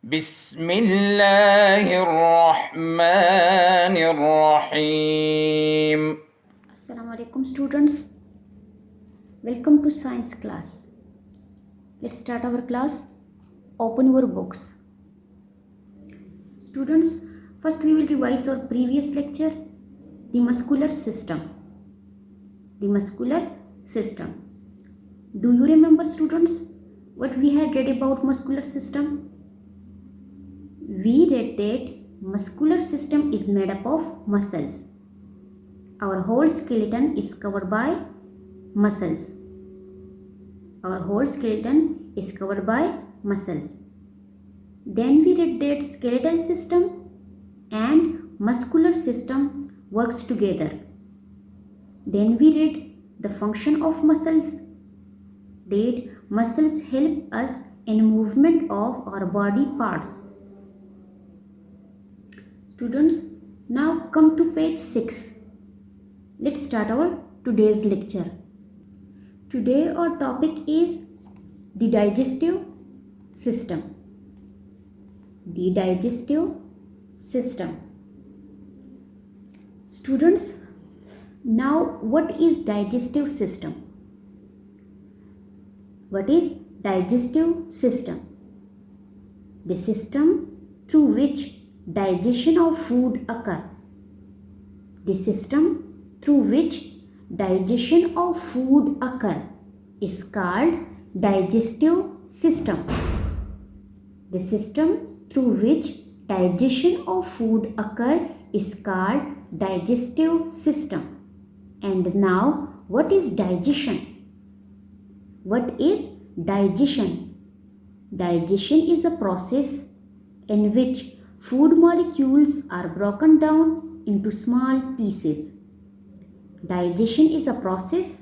بسم الله الرحمن الرحيم. Assalamu alaikum students. Welcome to science class. Let's start our class. Open your books. Students, first we will revise our previous lecture, the muscular system. The muscular system. Do you remember students what we had read about muscular system? We read that muscular system is made up of muscles. Our whole skeleton is covered by muscles. Our whole skeleton is covered by muscles. Then we read that skeletal system and muscular system works together. Then we read the function of muscles. That muscles help us in movement of our body parts. Students, now come to page 6. Let's start our today's lecture. Today our topic is the digestive system. The digestive system. Students, now what is digestive system? What is digestive system? The system through which digestion of food occur. The system through which digestion of food occur is called digestive system. The system through which digestion of food occur is called digestive system. And now, what is digestion? What is digestion? Digestion is a process in which food molecules are broken down into small pieces. Digestion is a process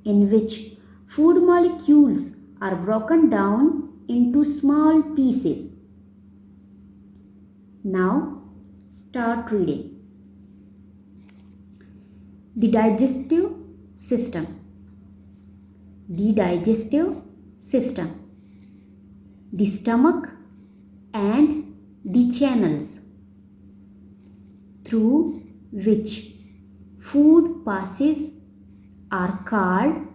in which food molecules are broken down into small pieces. Now, start reading. The digestive system. The digestive system. The stomach and the channels through which food passes are called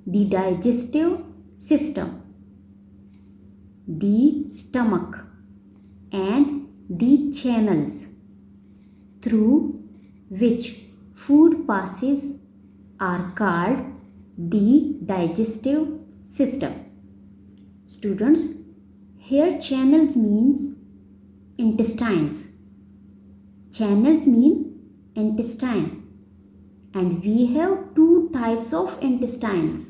the digestive system. The stomach and the channels through which food passes are called the digestive system. Students, here channels means intestines. Channels mean intestine. And we have two types of intestines.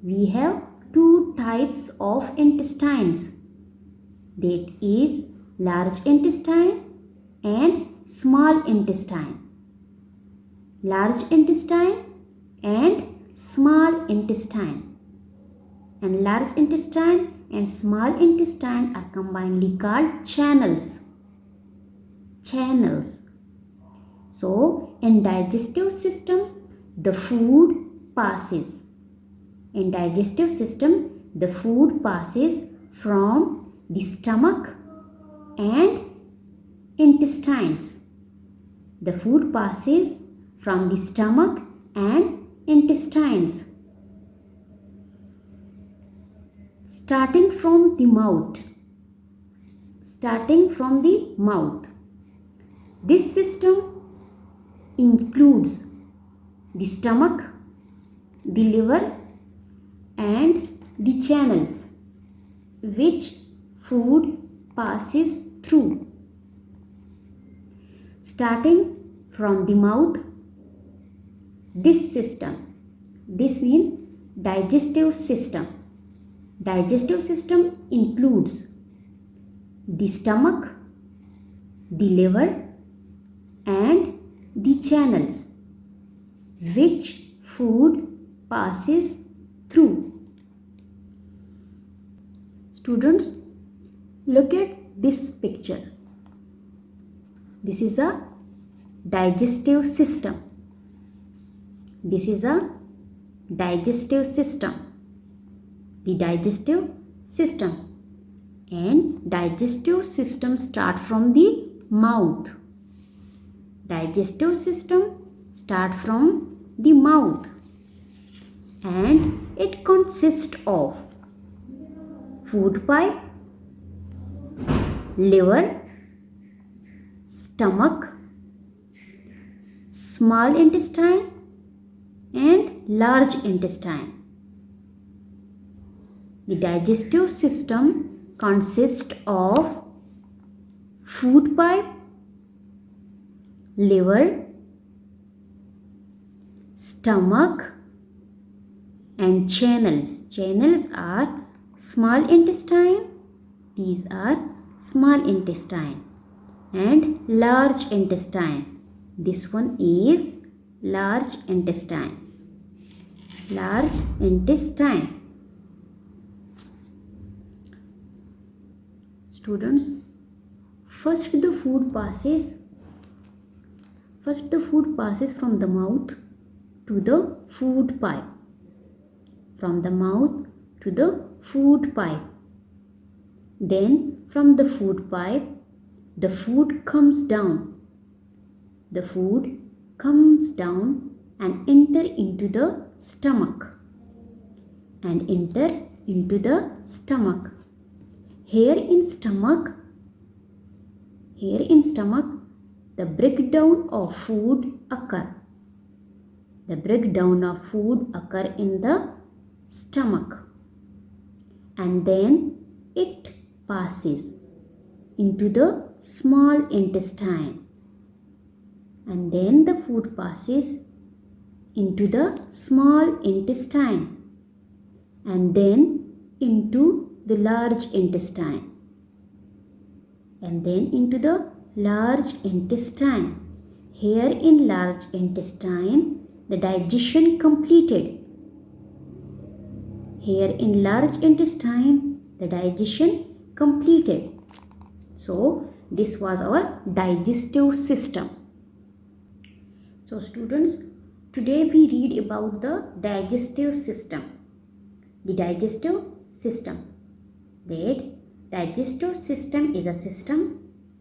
We have two types of intestines. That is large intestine and small intestine. Large intestine and small intestine. And large intestine and small intestine are combinedly called channels. Channels. So, in digestive system, the food passes. In digestive system, the food passes from the stomach and intestines. The food passes from the stomach and intestines. Starting from the mouth. Starting from the mouth. This system includes the stomach, the liver and the channels which food passes through. Starting from the mouth, this system, this means digestive system. Digestive system includes the stomach, the liver and the channels which food passes through. Students, look at this picture. This is a digestive system. This is a digestive system. The digestive system. and digestive system start from the mouth. Digestive system start from the mouth and it consists of food pipe, liver, stomach, small intestine and large intestine. The digestive system consists of food pipe, liver, stomach and channels. Channels are small intestine, these are small intestine, and large intestine. This one is large intestine. Large intestine. Students, first the food passes from the mouth to the food pipe. From the mouth to the food pipe. Then from the food pipe, the food comes down. The food comes down and enter into the stomach. Here in stomach, the breakdown of food occur. The breakdown of food occur in the stomach, and then it passes into the small intestine, and then the food passes into the small intestine, and then into the large intestine, and then into the large intestine. Here in large intestine, the digestion completed. Here in large intestine, the digestion completed. So, this was our digestive system. So, students, today we read about the digestive system. The digestive system. That digestive system is a system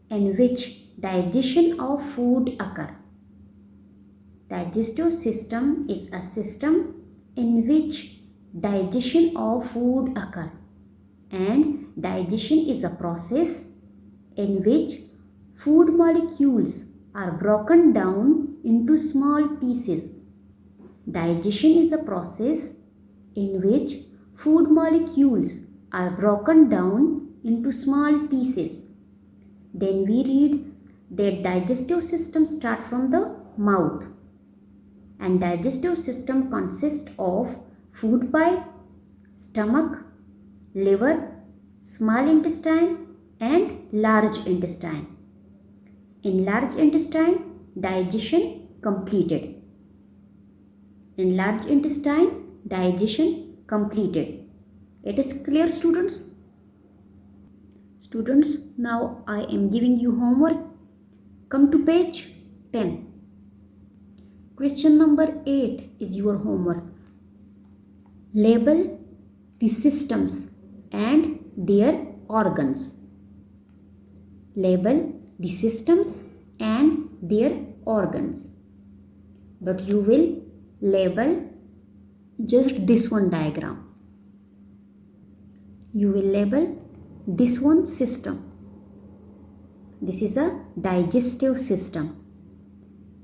in which digestion of food occur. Digestive system is a system in which digestion of food occur, and digestion is a process in which food molecules are broken down into small pieces. Digestion is a process in which food molecules are broken down into small pieces. Then we read that digestive system start from the mouth, and digestive system consists of food pipe, stomach, liver, small intestine and large intestine. In large intestine, digestion completed. In large intestine, digestion completed. It is clear, students? Students, now I am giving you homework. Come to page 10. Question number 8 is your homework. Label the systems and their organs. Label the systems and their organs. But you will label just this one diagram. You will label this one system. This is a digestive system.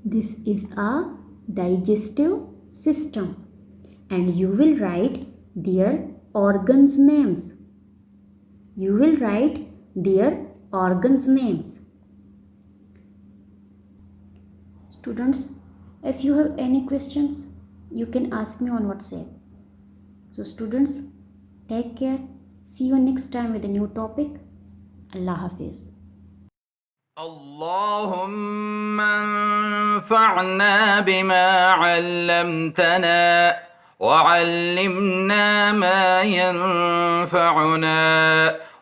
This is a digestive system. And you will write their organs names. You will write their organs names. Students, if you have any questions, you can ask me on WhatsApp. So students, take care. See you next time with a new topic. Allah Hafiz. اللهم انفعنا بما علمتنا وعلمنا ما ينفعنا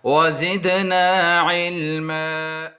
وزدنا علما.